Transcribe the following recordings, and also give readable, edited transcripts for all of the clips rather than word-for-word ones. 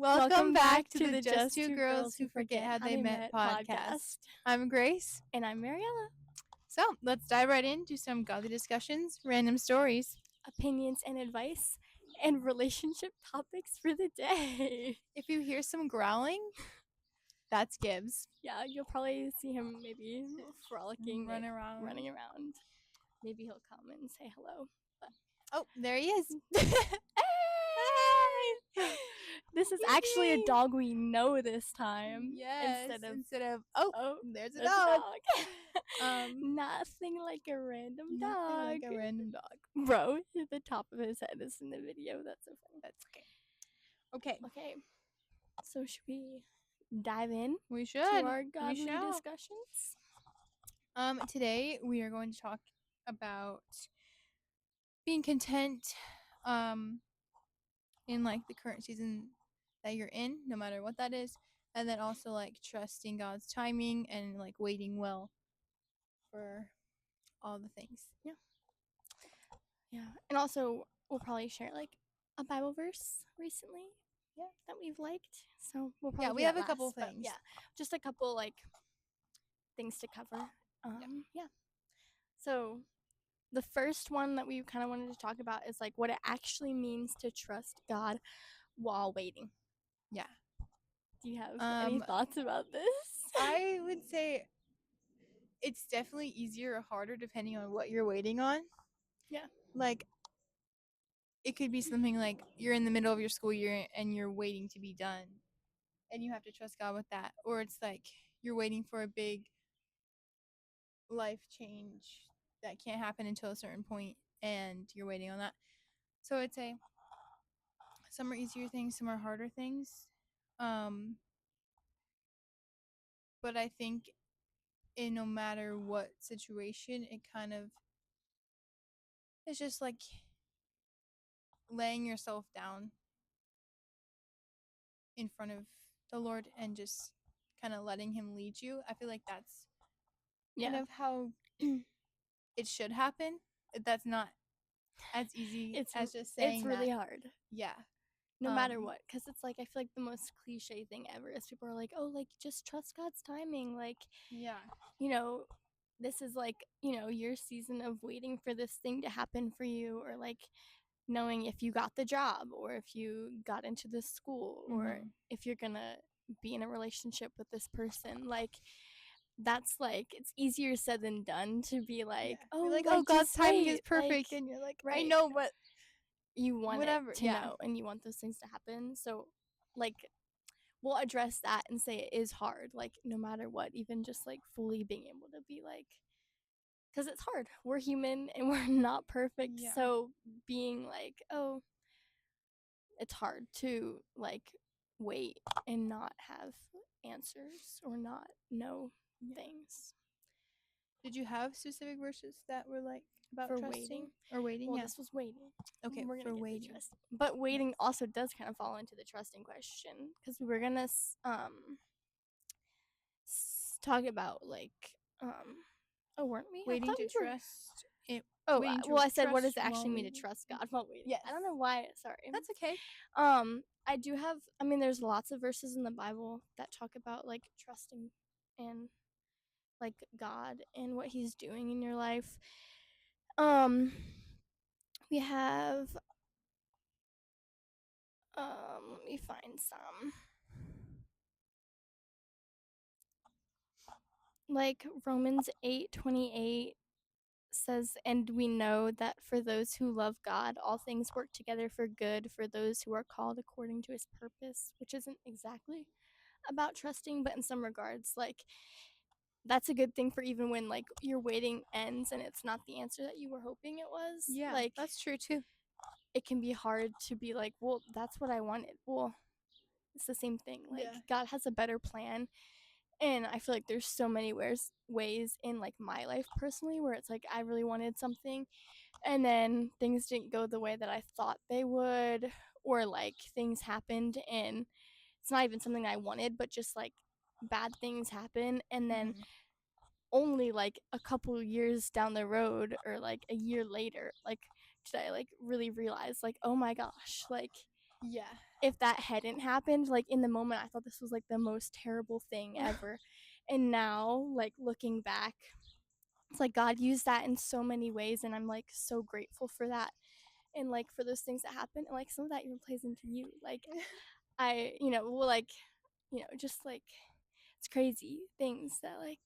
Welcome back to the Just Two Girls Who Forget How They Met podcast. I'm Grace. And I'm Mariella. So let's dive right into some godly discussions, random stories, opinions and advice, and relationship topics for the day. If you hear some growling, that's Gibbs. Yeah, you'll probably see him maybe frolicking, running around. Maybe he'll come and say hello. But oh, there he is. This is actually a dog we know this time. Yes. Instead of there's a dog. Nothing like a random dog. Nothing like a random dog. Bro, the top of his head is in the video. That's so funny. That's okay. Okay. So should we dive in? We should. To our godly discussions. Today we are going to talk about being content in like the current season that you're in, no matter what that is, and then also like trusting God's timing and like waiting well for all the things. Yeah, and also we'll probably share like a Bible verse recently that we've liked. So we'll probably we have a couple things. Just a couple like things to cover. So the first one that we kind of wanted to talk about is like what it actually means to trust God while waiting. Yeah. Do you have any thoughts about this? I would say it's definitely easier or harder depending on what you're waiting on. Yeah. Like, it could be something like you're in the middle of your school year and you're waiting to be done and you have to trust God with that. Or it's like you're waiting for a big life change that can't happen until a certain point and you're waiting on that. So I'd say some are easier things, some are harder things. But I think in no matter what situation, it kind of it's just like laying yourself down in front of the Lord and just kind of letting him lead you. I feel like that's kind of how it should happen. That's not as easy as just saying it's really hard. Yeah. No matter what, because it's like I feel like the most cliche thing ever is people are like, oh, like just trust God's timing. Like, this is like, your season of waiting for this thing to happen for you, or like knowing if you got the job or if you got into this school or if you're gonna be in a relationship with this person. Like, that's like it's easier said than done to be like, God's timing is perfect, and you're like, I know, but you want it to know and you want those things to happen. So like we'll address that and say it is hard, like no matter what, even just like fully being able to be like, because it's hard, we're human and we're not perfect. So being like, oh, it's hard to like wait and not have answers or not know things. Did you have specific verses that were like about for trusting or waiting? Well, this was waiting. Okay, we're gonna for get waiting. But waiting also does kind of fall into the trusting question, because we're gonna talk about like weren't we waiting to trust it? I said, what does it actually mean to trust God while waiting? Yes. I don't know why. Sorry. That's okay. I do have. I mean, there's lots of verses in the Bible that talk about like trusting and like God and what He's doing in your life. We have let me find some. Like Romans 8:28 says, and we know that for those who love God, all things work together for good for those who are called according to His purpose, which isn't exactly about trusting, but in some regards, like that's a good thing for even when like your waiting ends and it's not the answer that you were hoping it was. Yeah, like that's true too. It can be hard to be like, well, that's what I wanted. Well, it's the same thing. Like God has a better plan. And I feel like there's so many ways in like my life personally where it's like I really wanted something and then things didn't go the way that I thought they would, or like things happened and it's not even something I wanted, but just like bad things happen, and then only like a couple years down the road or like a year later, like did I like really realize like, oh my gosh, like if that hadn't happened, like in the moment I thought this was like the most terrible thing ever. And now, like looking back, it's like God used that in so many ways, and I'm like so grateful for that. And like for those things that happen, and like some of that even plays into you. Like I, well, like, just like it's crazy things that like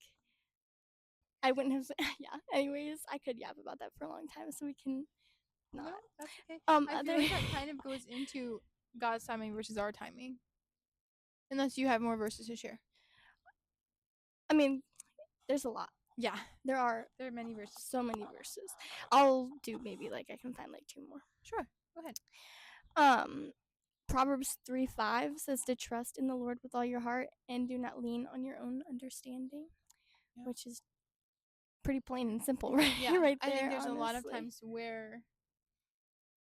I wouldn't have. Yeah. Anyways, I could yap about that for a long time, so we can not. No, that's okay. I feel Other. like that kind of goes into God's timing versus our timing. Unless you have more verses to share. I mean, there's a lot. Yeah. There are many verses. so many verses. I'll do maybe like I can find like 2 more. Sure. Go ahead. Proverbs 3:5 says to trust in the Lord with all your heart and do not lean on your own understanding, which is pretty plain and simple, right? Yeah. Right I there. think there's honestly. a lot of times where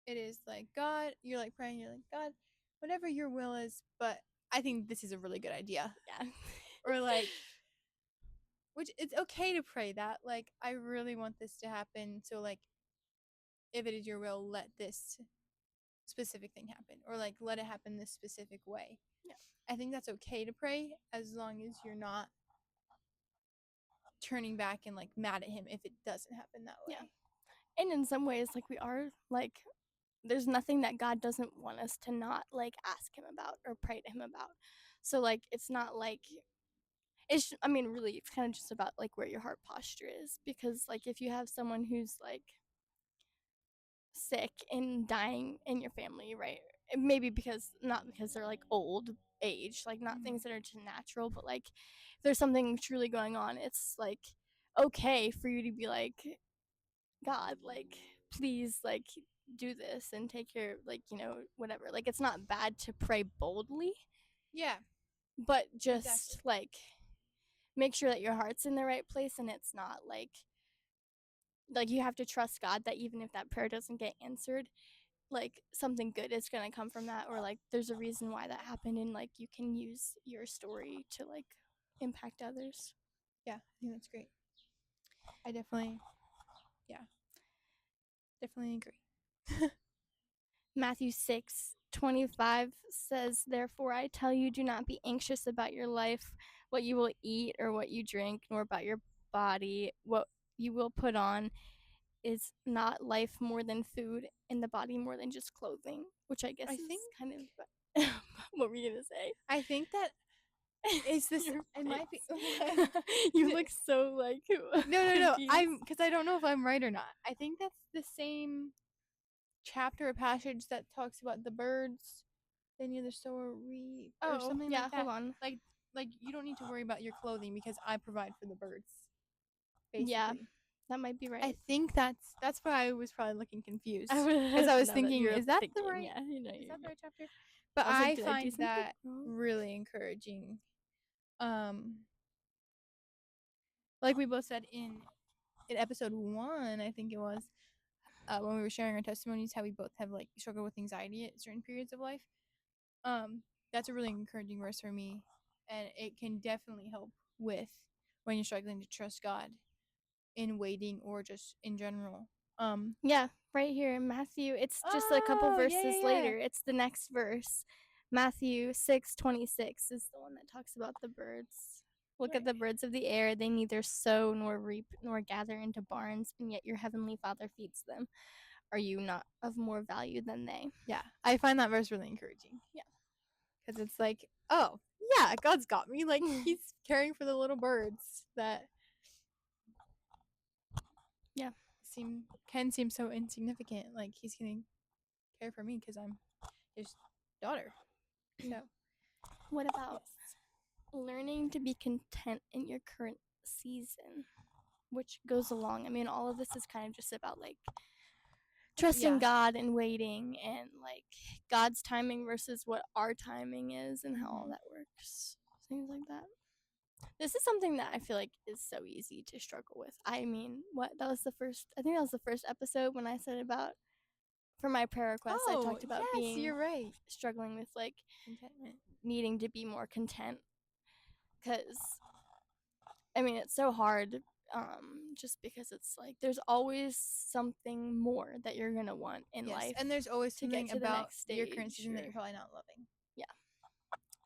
it is like, God, you're like praying, you're like, God, whatever your will is, but I think this is a really good idea. Yeah. Or like, which it's okay to pray that. Like, I really want this to happen. So, like, if it is your will, let this specific thing happen. Or like, let it happen this specific way. Yeah. I think that's okay to pray as long as you're not turning back and like mad at him if it doesn't happen that way. Yeah. And in some ways, like we are like there's nothing that God doesn't want us to not like ask him about or pray to him about. So like it's not like I mean really it's kind of just about like where your heart posture is, because like if you have someone who's like sick and dying in your family, right? Maybe not because they're like old age, like not things that are just natural, but like if there's something truly going on, it's like okay for you to be like, God, like please like do this and take care, like whatever. Like it's not bad to pray boldly. Yeah. But just like make sure that your heart's in the right place, and it's not like you have to trust God that even if that prayer doesn't get answered, like something good is going to come from that, or like there's a reason why that happened, and like you can use your story to like impact others. Yeah, I think that's great. I definitely agree. Matthew 6:25 says, "Therefore I tell you, do not be anxious about your life, what you will eat or what you drink, nor about your body, what you will put on. Is not life more than food, and the body more than just clothing?" Which I guess is kind of what were you gonna say? I think that is this. It might be. You look so like no. I'm because I don't know if I'm right or not. I think that's the same chapter or passage that talks about the birds. They neither sow or reap or something like that. Hold on. Like you don't need to worry about your clothing because I provide for the birds. Basically. Yeah, that might be right. I think that's why I was probably looking confused because I was thinking, is that the right? Yeah, is that the right chapter? But I find that really encouraging. Like we both said in episode 1, I think it was, when we were sharing our testimonies, how we both have like struggled with anxiety at certain periods of life. That's a really encouraging verse for me, and it can definitely help with when you're struggling to trust God in waiting or just in general. Yeah, right here in Matthew. It's just a couple verses later. It's the next verse. Matthew 6:26 is the one that talks about the birds. Look at the birds of the air. They neither sow nor reap nor gather into barns, and yet your heavenly Father feeds them. Are you not of more value than they? Yeah, I find that verse really encouraging. Yeah. Because it's like, oh, yeah, God's got me. Like, he's caring for the little birds that can seem so insignificant. Like, he's going to care for me because I'm his daughter. So, what about learning to be content in your current season, which goes along? I mean, all of this is kind of just about like trusting God and waiting, and like God's timing versus what our timing is, and how all that works. Things like that. This is something that I feel like is so easy to struggle with. I mean, I think that was the first episode when I said about, for my prayer request, I talked about being, you're right, struggling with like contentment, needing to be more content, because I mean it's so hard. just because it's like there's always something more that you're gonna want in life and there's always to get something to the about next stage. your current season that you're probably not loving. Yeah.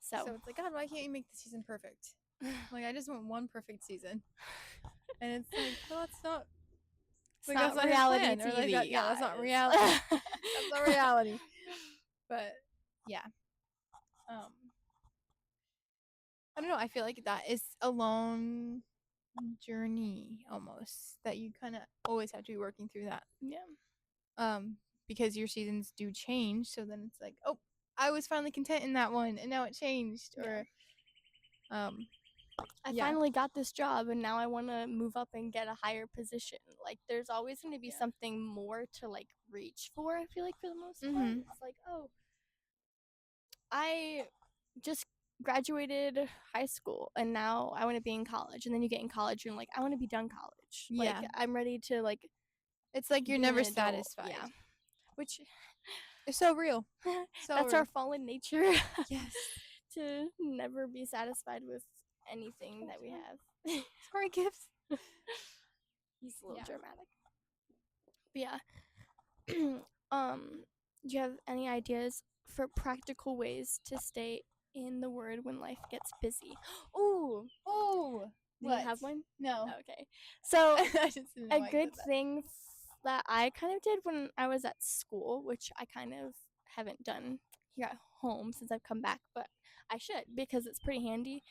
So it's like, God, why can't you make the season perfect? Like, I just want one perfect season. And it's like, well, that's not. It's Like, not that's not his reality plan. Or like TV, that, yeah, that's not guys. reality. That's not reality. But yeah. I don't know. I feel like that is a long journey almost that you kind of always have to be working through that. Yeah. Because your seasons do change. So then it's like, oh, I was finally content in that one, and now it changed. Yeah. Or, I yeah. finally got this job, and now I want to move up and get a higher position. Like, there's always going to be something more to like reach for. I feel like for the most part, it's like, oh, I just graduated high school and now I want to be in college, and then you get in college and you're like, I want to be done college. Yeah. Like, I'm ready to like It's like you're be never an adult. satisfied. Yeah. Which it's so real. So that's real. our fallen nature. Yes. To never be satisfied with anything that we have. Sorry, gifts. He's a little dramatic. But yeah. Do you have any ideas for practical ways to stay in the Word when life gets busy? Ooh. Oh. Do you have one? No. Okay. So a good thing that I kind of did when I was at school, which I kind of haven't done here at home since I've come back, but I should because it's pretty handy.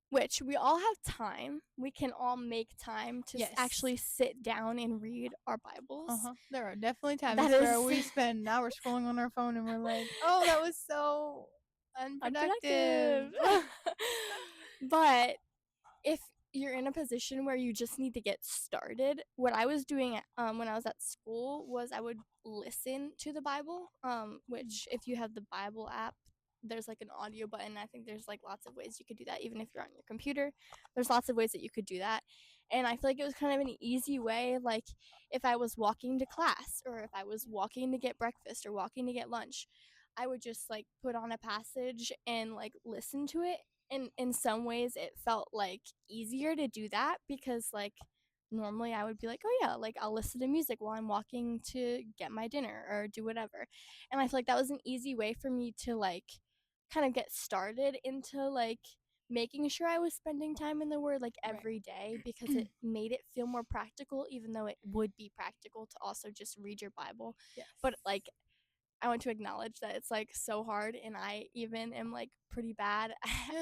Which we all have time. We can all make time to actually sit down and read our Bibles. There are definitely times where we spend an hour scrolling on our phone and we're like, oh, that was so unproductive. But if you're in a position where you just need to get started, what I was doing when I was at school was I would listen to the Bible, which if you have the Bible app, there's like an audio button. I think there's like lots of ways you could do that. Even if you're on your computer, there's lots of ways that you could do that. And I feel like it was kind of an easy way, like if I was walking to class or if I was walking to get breakfast or walking to get lunch, I would just like put on a passage and like listen to it. And in some ways it felt like easier to do that because like normally I would be like, oh yeah, like I'll listen to music while I'm walking to get my dinner or do whatever. And I feel like that was an easy way for me to like kind of get started into like making sure I was spending time in the Word like every day because it made it feel more practical, even though it would be practical to also just read your Bible. But like I want to acknowledge that it's like so hard, and I even am like pretty bad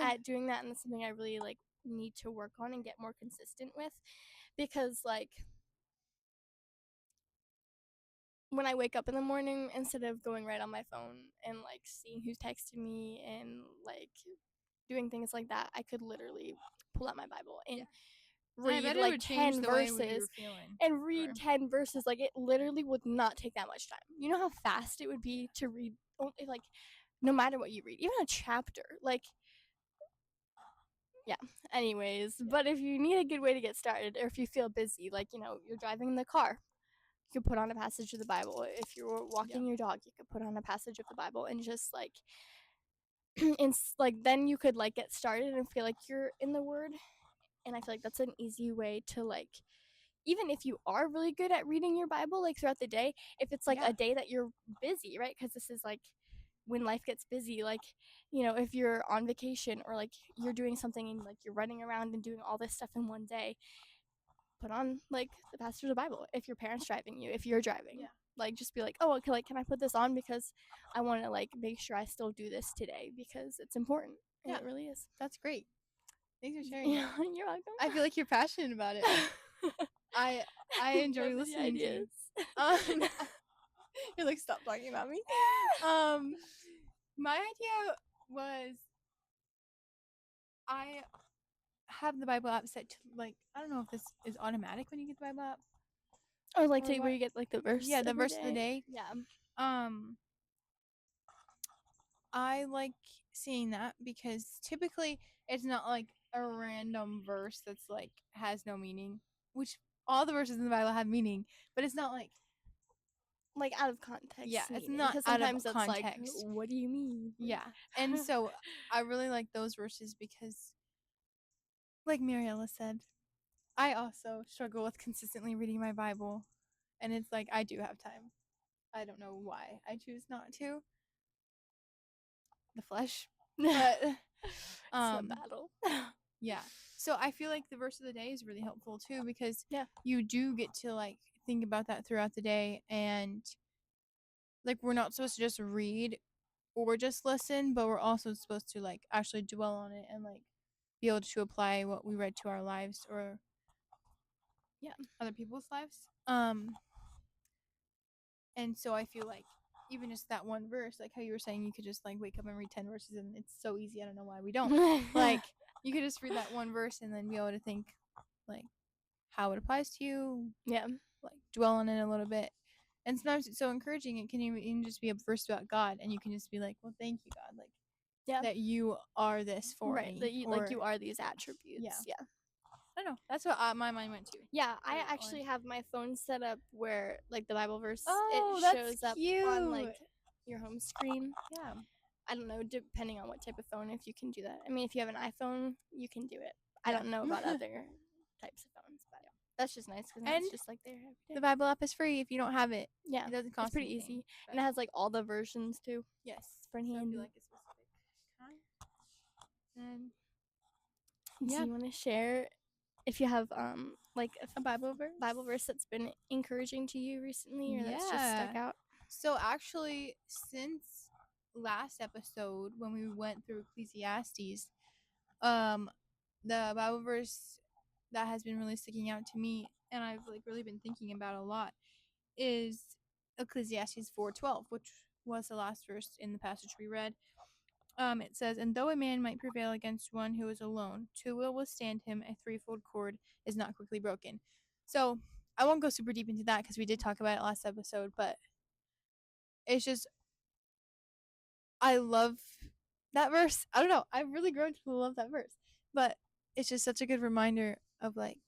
at doing that, and it's something I really like need to work on and get more consistent with, because like when I wake up in the morning, instead of going right on my phone and like seeing who's texted me and like doing things like that, I could literally pull out my Bible and read like 10 verses and read 10 verses. Like it literally would not take that much time. You know how fast it would be to read, like no matter what you read, even a chapter, like yeah. Anyways, but if you need a good way to get started, or if you feel busy, like, you know, you're driving in the car, you could put on a passage of the Bible. If you're walking your dog, you could put on a passage of the Bible and just like and like then you could like get started and feel like you're in the Word. And I feel like that's an easy way to like, even if you are really good at reading your Bible like throughout the day, if it's like a day that you're busy, right? Because this is like when life gets busy, like, you know, if you're on vacation or like you're doing something and like you're running around and doing all this stuff in one day, put on like the passage of the Bible. If your parents driving you, if you're driving, like just be like, oh, okay, like can I put this on because I want to like make sure I still do this today because it's important. And it really is. That's great. Thanks for sharing. You're welcome. I feel like you're passionate about it. I enjoy listening to you. You're like, stop talking about me. My idea was I have the Bible app set to like, I don't know if this is automatic when you get the Bible app. Or like where you get like the verse. Yeah, the verse of the day. Yeah. I like seeing that because typically it's not like a random verse that's like has no meaning, which all the verses in the Bible have meaning, but it's not like out of context. Yeah, it's not because out of sometimes that's context. like, what do you mean? Yeah, and so I really like those verses because like Mariella said, I also struggle with consistently reading my Bible. And it's like, I do have time. I don't know why I choose not to. The flesh. But, It's a battle. yeah. So I feel like the verse of the day is really helpful too, because Yeah. you do get to like think about that throughout the day. And like, we're not supposed to just read or just listen, but we're also supposed to like actually dwell on it and like be able to apply what we read to our lives or Yeah. other people's lives. And so I feel like even just that one verse, like how you were saying, you could just like wake up and read 10 verses and it's so easy. I don't know why we don't. Like, you could just read that one verse and then be able to think like how it applies to you, Yeah. like dwell on it a little bit. And sometimes it's so encouraging. It can even just be a verse about God, and you can just be like, well, thank you, God. Like, Yeah. that you are this for Right. me. That you, Or, like, you are these attributes. yeah. Yeah. I don't know. That's what my mind went to. Yeah, I That actually one. have my phone set up where like the Bible verse Oh, it that's shows up cute. on like your home screen. Yeah. I don't know, depending on what type of phone, if you can do that. I mean, if you have an iPhone, you can do it. I Yeah. don't know about other types of phones, but that's just nice because And it's just like there every day. the Bible app is free if you don't have it. Yeah, It doesn't it's cost pretty anything. easy, and it has like all the versions too. Yes. It's pretty So if handy. you like a specific kind, then Do yeah. you want to share if you have like A Bible verse? Bible verse that's been encouraging to you recently, or that's just stuck Yeah. out? So actually, since last episode when we went through Ecclesiastes, the Bible verse that has been really sticking out to me and I've like really been thinking about a lot is Ecclesiastes 4:12, which was the last verse in the passage we read. It says, "And though a man might prevail against one who is alone, two will withstand him. A threefold cord is not quickly broken." So I won't go super deep into that because we did talk about it last episode, but it's just I love that verse. I don't know. I've really grown to love that verse, but it's just such a good reminder of like,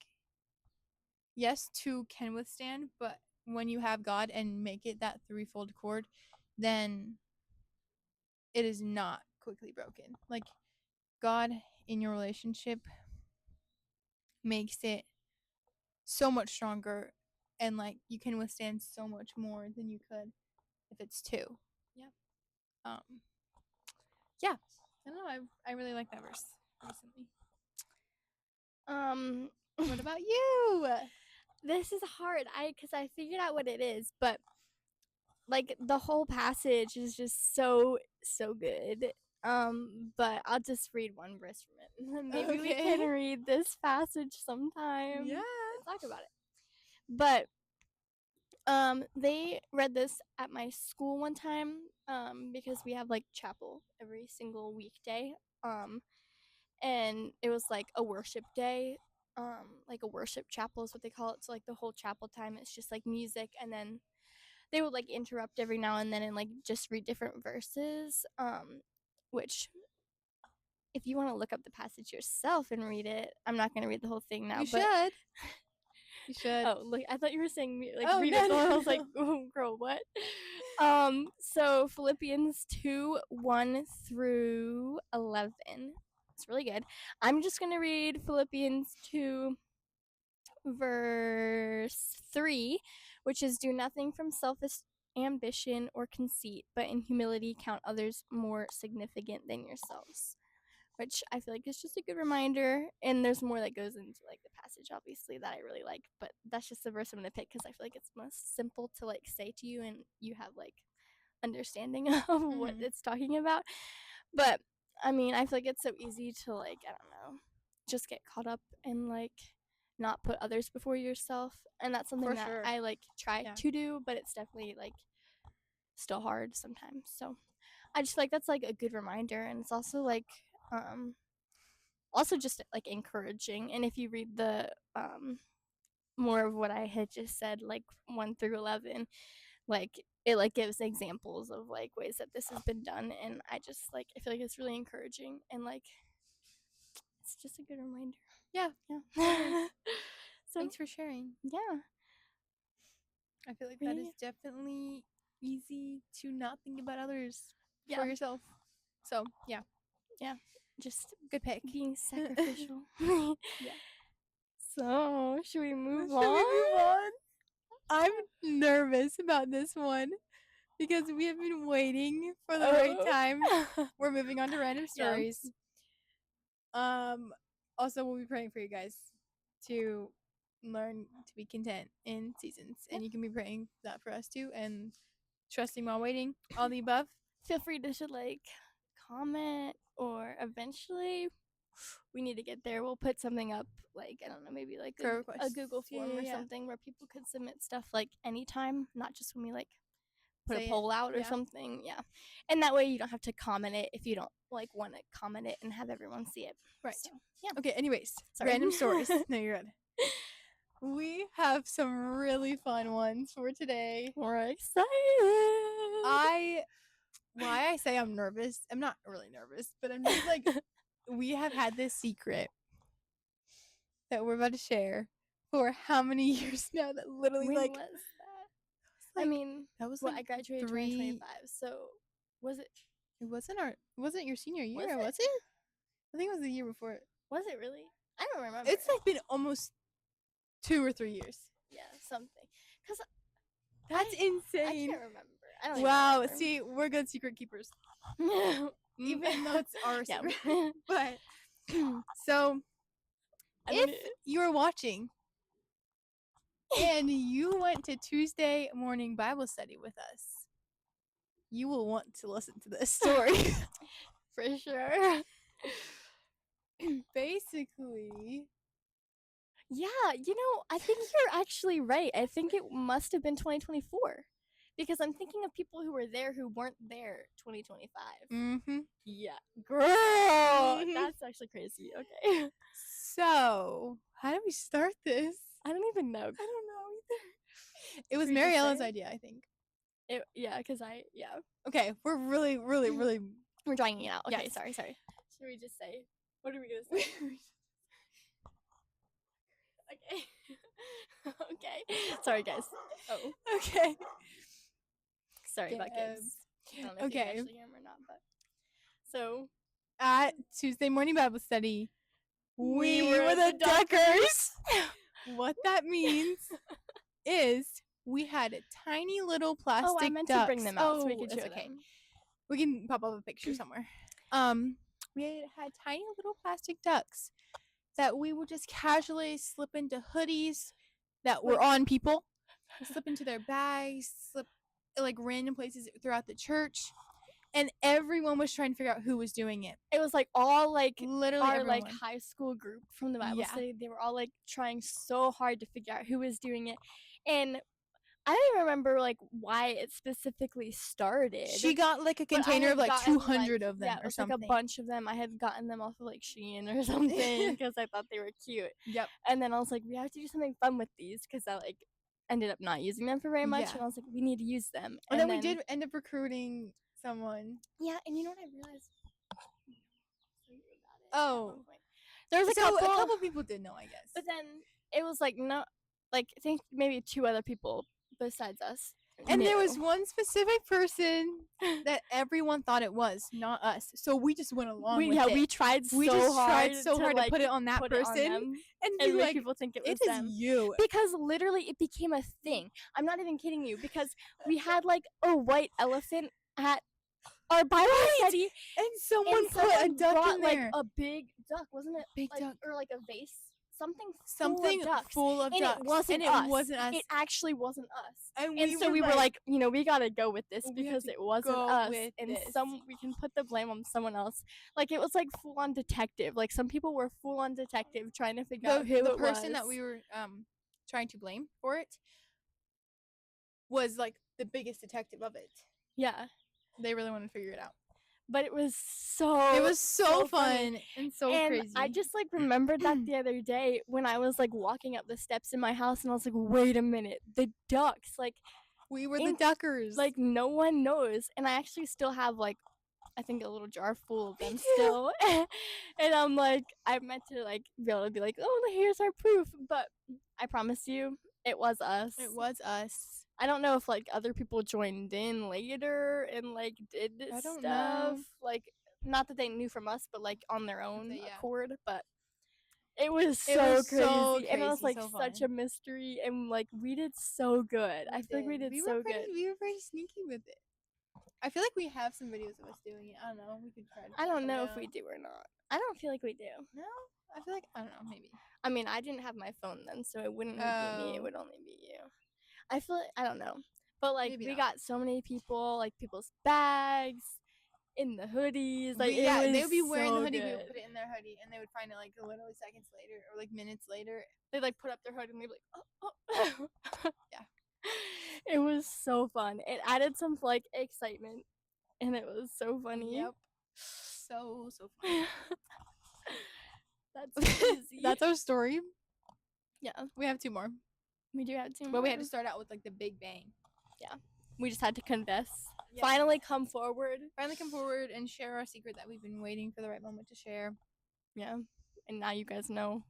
yes, two can withstand, but when you have God and make it that threefold cord, then it is not quickly broken. Like, God in your relationship makes it so much stronger, and like you can withstand so much more than you could if it's two. Yeah. Yeah. I don't know. I really like that verse recently. What about you? This is hard. Because I figured out what it is, but like the whole passage is just so good. But I'll just read one verse from it. Maybe we can Okay. read this passage sometime Yeah. and talk about it. But they read this at my school one time because we have like chapel every single weekday. And it was like a worship day, like a worship chapel is what they call it. So like the whole chapel time it's just like music, and then they would like interrupt every now and then and like just read different verses, which if you want to look up the passage yourself and read it, I'm not going to read the whole thing now, You but should. You should. oh look, I thought you were saying like Oh, read no, it, so I was no. like, oh girl, what? So Philippians 2:1-11, it's really good. I'm just gonna read Philippians 2 verse 3, which is, do nothing from selfish ambition or conceit, but in humility count others more significant than yourselves. Which I feel like is just a good reminder. And there's more that goes into like the passage, obviously, that I really like. But that's just the verse I'm gonna pick because I feel like it's most simple to like say to you, and you have like understanding of what Mhm. it's talking about. But I mean, I feel like it's so easy to like, I don't know, just get caught up and like not put others before yourself. And that's something For that sure. I like try Yeah. to do, but it's definitely like still hard sometimes. So I just feel like that's like a good reminder, and it's also like also just like encouraging. And if you read the more of what I had just said, like 1-11, like it like gives examples of like ways that this has been done, and I just like I feel like it's really encouraging, and like it's just a good reminder. Yeah. Yeah. So Thanks for sharing. yeah. I feel like that is Really? definitely easy to not think about others Yeah. for yourself. So, yeah. Yeah. just Good pick. being sacrificial. Yeah. So, should we move Should on? we move on? I'm nervous about this one because we have been waiting for the right time. We're moving on to random stories. Also, we'll be praying for you guys to learn to be content in seasons, and you can be praying that for us too, and trusting while waiting. All the above. Feel free to comment, or eventually we need to get there. We'll put something up, like I don't know, maybe like a Google form or something where people could submit stuff like anytime, not just when we like put a poll out or something. Yeah, and that way you don't have to comment it if you don't like want to comment it and have everyone see it. Right. So, yeah. Okay. Anyways, random stories. No, you're good. We have some really fun ones for today. We're excited. Why I say I'm nervous. I'm not really nervous, but I'm just like, we have had this secret that we're about to share for how many years now? That literally when was that? I mean, that was I graduated 2025, so was it? It wasn't your senior year, Was was it? I think it was the year before. Was it really? I don't remember. It's like been almost 2 or 3 years. Yeah, something. Cause that's insane. I can't remember. I don't wow. Remember. See, we're good secret keepers. Even though it's our secret. But so if you're watching and you went to Tuesday morning Bible study with us, you will want to listen to this story. For sure. Basically, yeah, I think you're actually right. I think it must have been 2024. Because I'm thinking of people who were there who weren't there 2025. Mm-hmm. Yeah. Girl! Mm-hmm. That's actually crazy. Okay. So, how do we start this? I don't even know. I don't know either. It was Mary Ellen's idea, I think. Okay, we're really, really, really... We're drawing it out. Okay, yes. Sorry. Should we just say... What are we going to say? Okay. Okay. Sorry, guys. Oh. Okay. Sorry about kids. I don't know if you can actually hear them or not, but... So... At Tuesday morning Bible study, we were the duckers. What that means is we had tiny little plastic ducks. Oh, I meant to bring them out so we could show them. We can pop up a picture somewhere. We had tiny little plastic ducks that we would just casually slip into hoodies that were on people, slip into their bags, slip like random places throughout the church. And everyone was trying to figure out who was doing it. It was like all like literally our everyone. Like high school group from the Bible study. They were all like trying so hard to figure out who was doing it. And I don't even remember like why it specifically started. She got like a container of like 200 of them or something. Like a bunch of them. I had gotten them off of like Shein or something because I thought they were cute. Yep. And then I was like, we have to do something fun with these because I like ended up not using them for very much. Yeah. And I was like, we need to use them. And then we did end up recruiting someone. Yeah, and you know what I realized? Oh. There's a couple people did know, I guess. But then it was like no, like I think maybe 2 other people besides us. And there was one specific person that everyone thought it was, not us. So we just went along with it. Yeah, we tried so hard to put it on that person and make people think it was them. It is you. Because literally it became a thing. I'm not even kidding you because we had like a white elephant at our Bible study, and someone put a duck in there. Like a big duck, wasn't it? Big duck, or like a vase. Something full of ducks. It wasn't us. It actually wasn't us. And so we were like, we gotta go with this because it wasn't us. And we can put the blame on someone else. Like it was like full on detective. Like some people were full on detective trying to figure out who it was. The person that we were trying to blame for it was like the biggest detective of it. Yeah. They really wanted to figure it out. But it was so fun and so crazy. I just like remembered that the other day when I was like walking up the steps in my house and I was like, wait a minute, the ducks, like we were the duckers. Like no one knows. And I actually still have like I think a little jar full of them still. And I'm like, I meant to like be able to be like, oh, here's our proof. But I promise you, it was us. It was us. I don't know if like other people joined in later and like did this stuff. Know. Like not that they knew from us, but like on their own yeah. accord. But it was It so was crazy. so And it was crazy, like so such fun. a mystery, and like we did so good. I feel like we did so good. We were pretty sneaky with it. I feel like we have some videos of us doing it. I don't know. We could try to. I don't know out. if we do or not. I don't feel like we do. No, I feel like I don't know. Maybe. I mean, I didn't have my phone then, so it wouldn't be me. It would only be you. I feel like, I don't know, but like Maybe we not. got so many people, like people's bags, in the hoodies. Like yeah, it was they would be wearing so the hoodie. good. We would put it in their hoodie, and they would find it like literally seconds later or like minutes later. They like put up their hoodie and they'd be like, oh. Yeah. It was so fun. It added some like excitement, and it was so funny. Yep. So funny. That's crazy. That's our story. Yeah. We have 2 more. We do have 2 more. But we had to start out with like the big bang. Yeah. We just had to confess. Yeah. Finally come forward. Finally come forward and share our secret that we've been waiting for the right moment to share. Yeah. And now you guys know.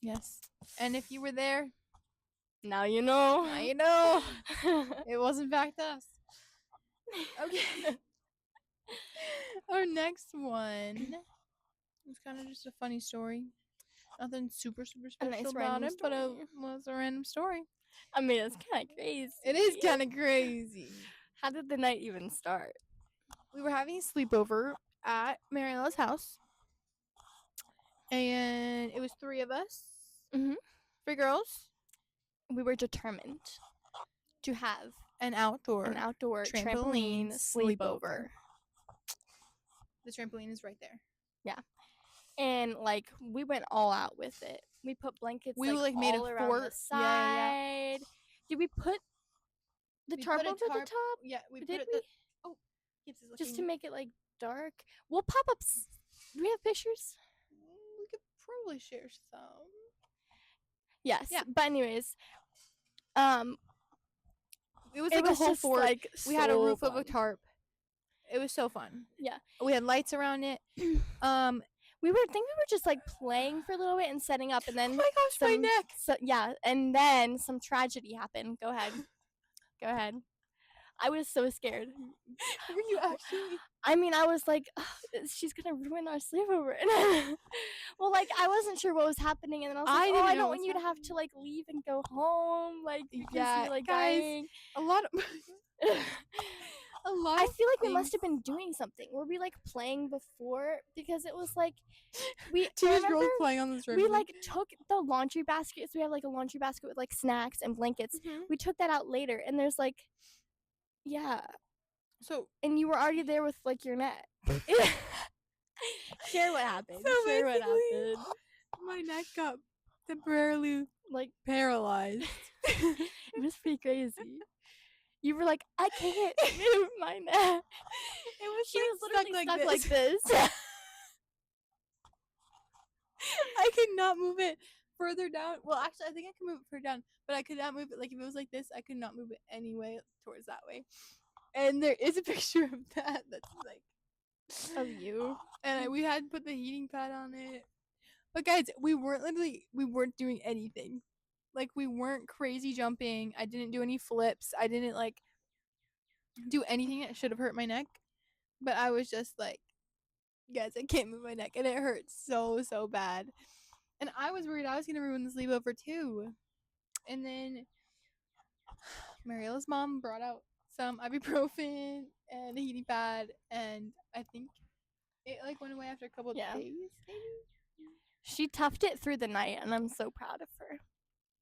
Yes. And if you were there, now you know. Now you know. It was in fact us. Okay. Our next one was kind of just a funny story. Nothing super special about it, but it was a random story. I mean, it's kind of crazy. It is kind of crazy. How did the night even start? We were having a sleepover at Mariela's house. And it was 3 of us. Mm-hmm. 3 girls. We were determined to have an outdoor trampoline sleepover. The trampoline is right there. Yeah. And like we went all out with it. We put blankets like made all a around fort. the side. Yeah. Did we put the tarp over the top? Yeah, we did put it. We? Oh, just to make it like dark. We'll pop up. Do we have pictures? We could probably share some. Yes. Yeah. But anyways, it was like a whole fort. Like, we had a roof of a tarp. It was so fun. Yeah. We had lights around it. We were just like playing for a little bit and setting up, and then oh my gosh, my neck. Yeah, and then some tragedy happened. Go ahead. Go ahead. I was so scared. Were you actually? I mean, I was like, oh, she's gonna ruin our sleepover. Well, like I wasn't sure what was happening, and then I was like, I don't want you to have to like leave and go home, like because you're like guys, dying. A lot of. I feel like we must have been doing something. Were we like playing before? Because it was like we girls playing on this. We like took the laundry basket. So we have like a laundry basket with like snacks and blankets. Mm-hmm. We took that out later, and there's like, yeah. So and you were already there with like your net. Share what happened. So share what happened. My neck got temporarily like paralyzed. It was pretty crazy. You were like, I can't move my neck. She was literally stuck like this. I could not move it further down. Well, actually, I think I could move it further down, but I could not move it. Like if it was like this, I could not move it any way towards that way. And there is a picture of that. That's like of you. And we had to put the heating pad on it. But guys, we weren't doing anything. Like we weren't crazy jumping. I didn't do any flips. I didn't like do anything that should have hurt my neck. But I was just like, guys, I can't move my neck, and it hurt so bad. And I was worried I was gonna ruin the sleepover too. And then Mariela's mom brought out some ibuprofen and a heating pad, and I think it like went away after a couple of days. Maybe. She toughed it through the night, and I'm so proud of her.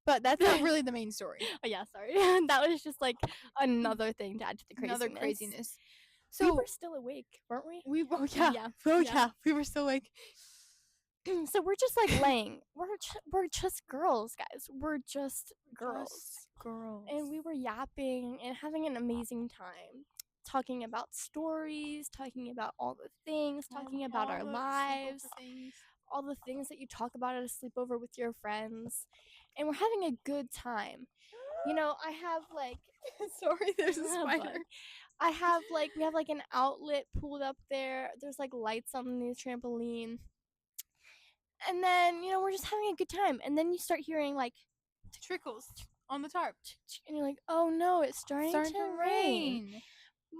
But that's not really the main story. Oh yeah, sorry. That was just like another thing to add to the craziness. Another craziness. So we were still awake, weren't we? We we were still awake. So we're just like laying. We're just girls, guys. We're just girls. And we were yapping and having an amazing time. Talking about stories, talking about all the things, talking about our lives, all the things that you talk about at a sleepover with your friends. And we're having a good time. You know, I have like sorry, there's a spider. I have like we have like an outlet pulled up there. There's like lights on the trampoline. And then, you know, we're just having a good time. And then you start hearing like trickles on the tarp. And you're like, oh no, it's starting to rain.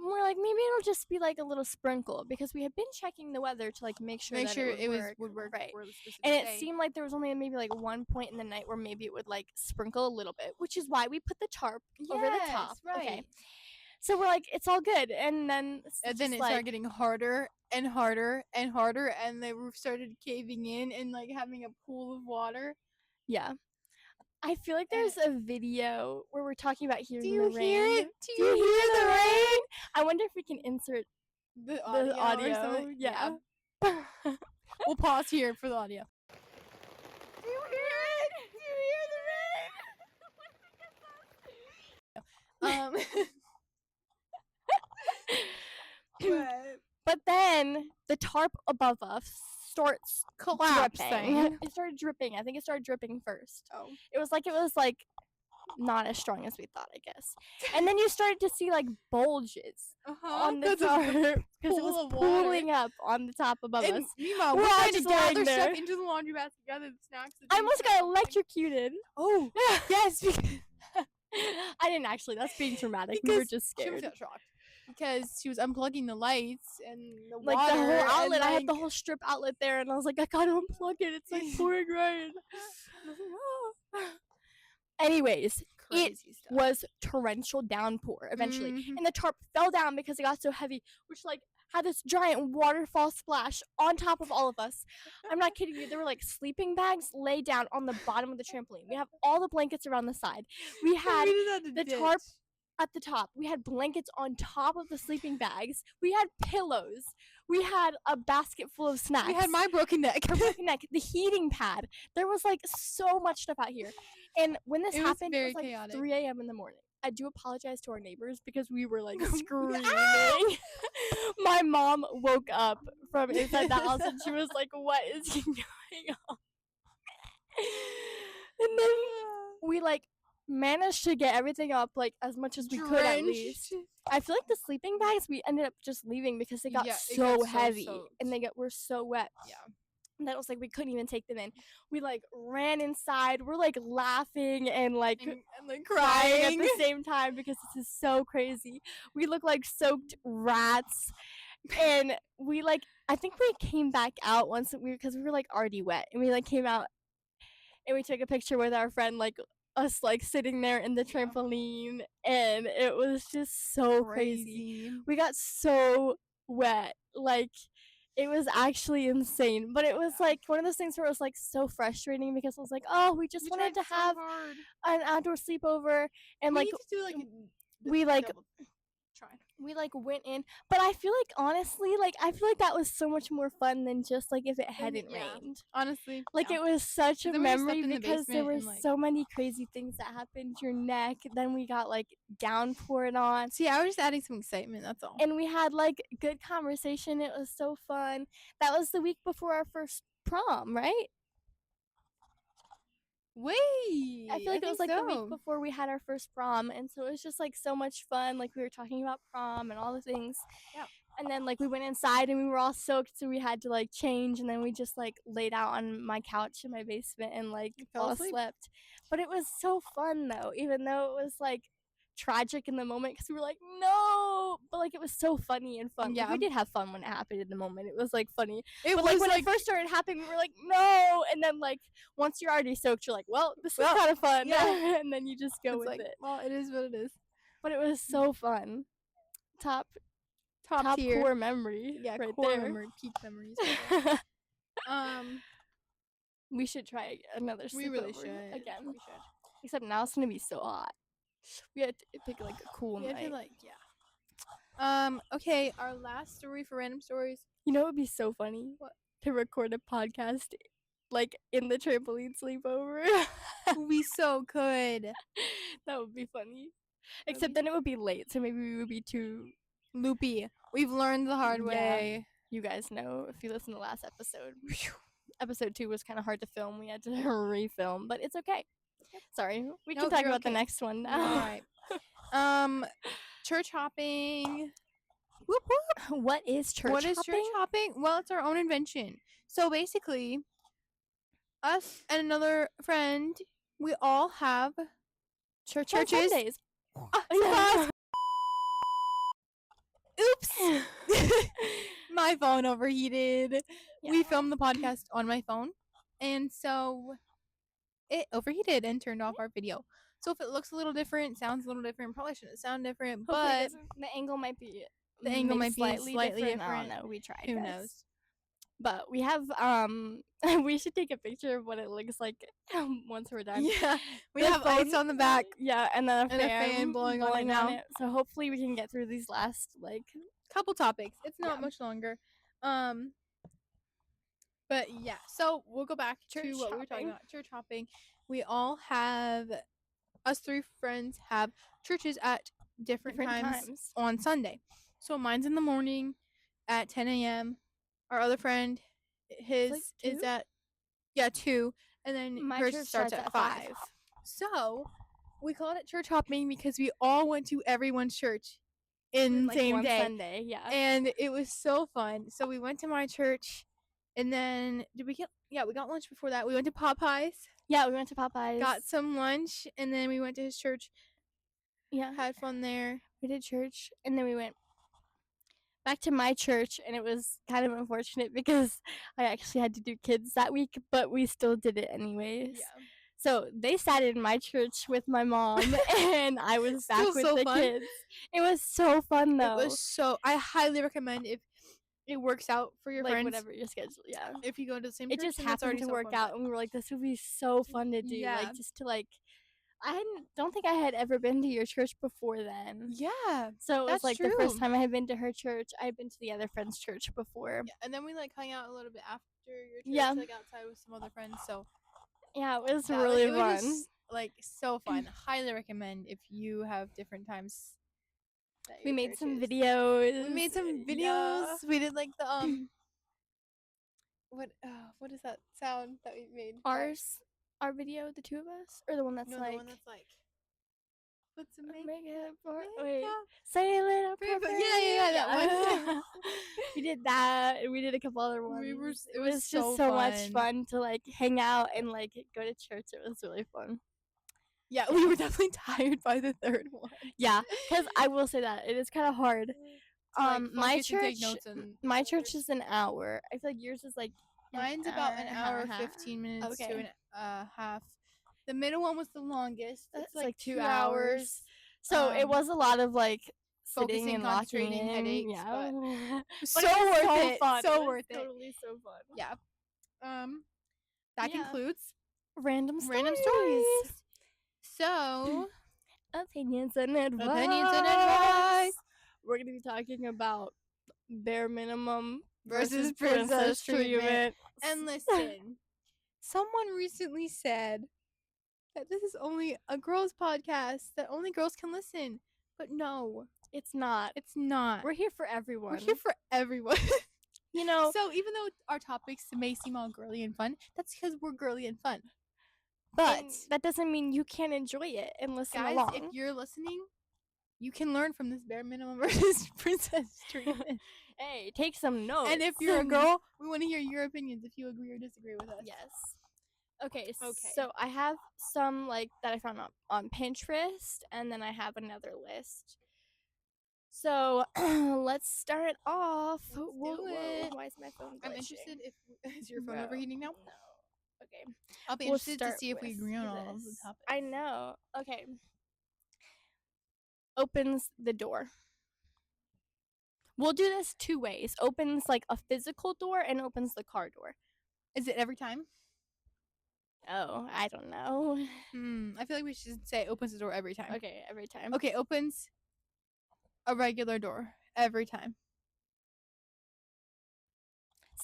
we're like, maybe it'll just be like a little sprinkle, because we had been checking the weather to like make sure that it would work. Right. for the specific And it day. seemed like there was only maybe like one point in the night where maybe it would like sprinkle a little bit, which is why we put the tarp over the top. Right. Okay. So we're like, it's all good. And then it started getting harder and harder and harder, and the roof started caving in and like having a pool of water. Yeah. I feel like there's a video where we're talking about hearing the rain. Do you hear it? Do you hear the rain? I wonder if we can insert the audio. Or something. Yeah. We'll pause here for the audio. Do you hear it? Do you hear the rain? But then the tarp above us starts collapsing. It started dripping. I think it started dripping first. Oh. It was like not as strong as we thought, I guess. And then you started to see like bulges on the tarp because it was pooling up on the top above us. Meanwhile, we're trying to gather stuff into the laundry basket, gather the snacks. I almost got electrocuted. Oh, yes. I didn't actually. That's being dramatic. We were just scared. She got shocked because she was unplugging the lights and the like water. The whole outlet. I had the whole strip outlet there, and I was like, I gotta unplug it. It's like pouring rain. Anyways, it was torrential downpour eventually, and the tarp fell down because it got so heavy, which like had this giant waterfall splash on top of all of us. I'm not kidding you. There were like sleeping bags laid down on the bottom of the trampoline. We have all the blankets around the side. We had the tarp at the top. We had blankets on top of the sleeping bags. We had pillows. We had a basket full of snacks. We had my broken neck. The heating pad. There was like so much stuff out here. And when this happened, it was like chaotic. 3 a.m. in the morning. I do apologize to our neighbors because we were like screaming. My mom woke up from inside the house and she was like, what is going on? And then we like managed to get everything up like as much as we could at least. I feel like the sleeping bags we ended up just leaving because they got so heavy and were so wet. Yeah. And that was like we couldn't even take them in. We like ran inside. We're like laughing and like crying at the same time because this is so crazy. We look like soaked rats. And we like I think we came back out once because we were like already wet, and we like came out and we took a picture with our friend, like us like sitting there in the trampoline, and it was just so crazy. We got so wet, like it was actually insane. But it was like one of those things where it was like so frustrating because I was like, oh, we just wanted to have an outdoor sleepover, and like we like went in. But I feel like honestly, like I feel like that was so much more fun than just like if it hadn't rained. Honestly, like it was such a memory because there were so many crazy things that happened to your neck. Then we got like downpoured on. See, I was just adding some excitement, that's all. And we had like good conversation. It was so fun. That was the week before our first prom, right? Wait, I feel like it was like the week before we had our first prom, and so it was just like so much fun. Like we were talking about prom and all the things. Yeah. And then like we went inside and we were all soaked, so we had to like change, and then we just like laid out on my couch in my basement and like all slept. But it was so fun though, even though it was like tragic in the moment because we were like no, but like it was so funny and fun. Yeah, like, we did have fun when it happened in the moment. It was like funny. But like when it first started happening, we were like no, and then like once you're already soaked, you're like, well, this is kind of fun. Yeah. And then you just go with it. Well, it is what it is. But it was so fun. Top tier core memory. Yeah, right core there. memory, peak memories. We should try another sleepover. We really should again. We should. Except now it's gonna be so hot. We had to pick like a cool night. To, like, yeah. Okay, our last story for random stories. You know what would be so funny? What? To record a podcast like in the trampoline sleepover. We so could. That would be funny. Except then it would be late, so maybe we would be too loopy. We've learned the hard way. You guys know if you listen to the last episode. Episode 2 was kind of hard to film. We had to refilm, but it's okay. Sorry, we can talk about the next one now. All right. Church hopping. Whoop whoop. What is church hopping? What is church hopping? Well, it's our own invention. So basically, us and another friend, we all have churches. Sundays. Oops. My phone overheated. Yeah. We filmed the podcast on my phone, and so it overheated and turned off our video. So if it looks a little different, sounds a little different, probably shouldn't sound different, Hopefully it but doesn't. The angle might be the angle maybe might be slightly different. I don't different. know. We tried, Who guys. knows? But we have we should take a picture of what it looks like once we're done. Yeah, we The have phone- ice on the back Yeah, and then and a fan blowing on it now. So hopefully we can get through these last Couple topics. It's not Yeah. much longer. But yeah, so we'll go back to Church what we were talking hopping. about. Church hopping. We all have, us three friends have churches at different times on Sunday. So mine's in the morning at 10 a.m. Our other friend, his like is 2? at 2, and then My hers church starts at 5. So we called it church hopping because we all went to everyone's church in the same one day. Sunday, yeah. And it was so fun. So we went to my church, and then we got lunch before that. We went to Popeyes. Yeah, we went to Popeyes. Got some lunch, and then we went to his church. Yeah. Had fun there. We did church, and then we went back to my church, and it was kind of unfortunate because I actually had to do kids that week, but we still did it anyways. Yeah. So they sat in my church with my mom, and I was back Still with so the fun. kids. It was so fun, though. It was so. I highly recommend if it works out for your friends. Whatever your schedule, yeah. If you go to the same It church, just then that's happened already to so work fun, out, but- and we were like, this would be so fun to do. Yeah. Just to don't think I had ever been to your church before then. Yeah. So it was That's the first true. time I had been to her church. I had been to the other friend's church before. Yeah, and then we hung out a little bit after your church, Yeah. outside with some other friends. So Yeah, it was that really was fun. just, so fun. Highly recommend if you have different times. That We your made church some is. videos. We made some videos. Yeah. We did the what is that sound that we made? Our video, the two of us, or the one that's no, like. the one that's like. What's the Make it for makeup wait. Say a little prayer. Yeah, that one. We did that, and we did a couple other ones. It was just so much fun to hang out and go to church. It was really fun. Yeah, we were definitely tired by the third one. Yeah, because I will say that it is kind of hard. My focus and take church, notes and my church is an hour. I feel like yours is mine's about an hour, and a half. 15 minutes to Okay. an half. The middle one was the longest. That's It's 2 hours. So it Um, was a lot of focusing, sitting and locking concentrating, in. headaches, Yeah. but But so it was worth so it. fun. So It was worth it. Totally so fun. Yeah. That Yeah. concludes Random random stories. stories. So Opinions and advice. We're gonna be talking about bare minimum versus princess treatment. And listen, someone recently said that this is only a girls' podcast, that only girls can listen. But no, It's not. it's not. We're here for everyone. We're here for everyone. You know. So even though our topics may seem all girly and fun, that's because we're girly and fun. But And that doesn't mean you can't enjoy it and listen guys, along. if you're listening, you can learn from this bare minimum versus princess treatment. Hey, take some notes. And if you're a girl, we want to hear your opinions if you agree or disagree with us. Yes. Okay, Okay. so I have some that I found on Pinterest, and then I have another list. So let's start off. Let's Whoa, do it. Why is my phone glitching? I'm interested if is your phone Bro, overheating now? No. Okay. I'll be We'll interested to start see if we with agree on all of the this. topics. I know. Okay. Opens the door. We'll do this 2 ways. Opens a physical door and opens the car door. Is it every time? Oh, I don't know. I feel like we should say opens the door every time. Okay, every time. Okay, opens a regular door every time.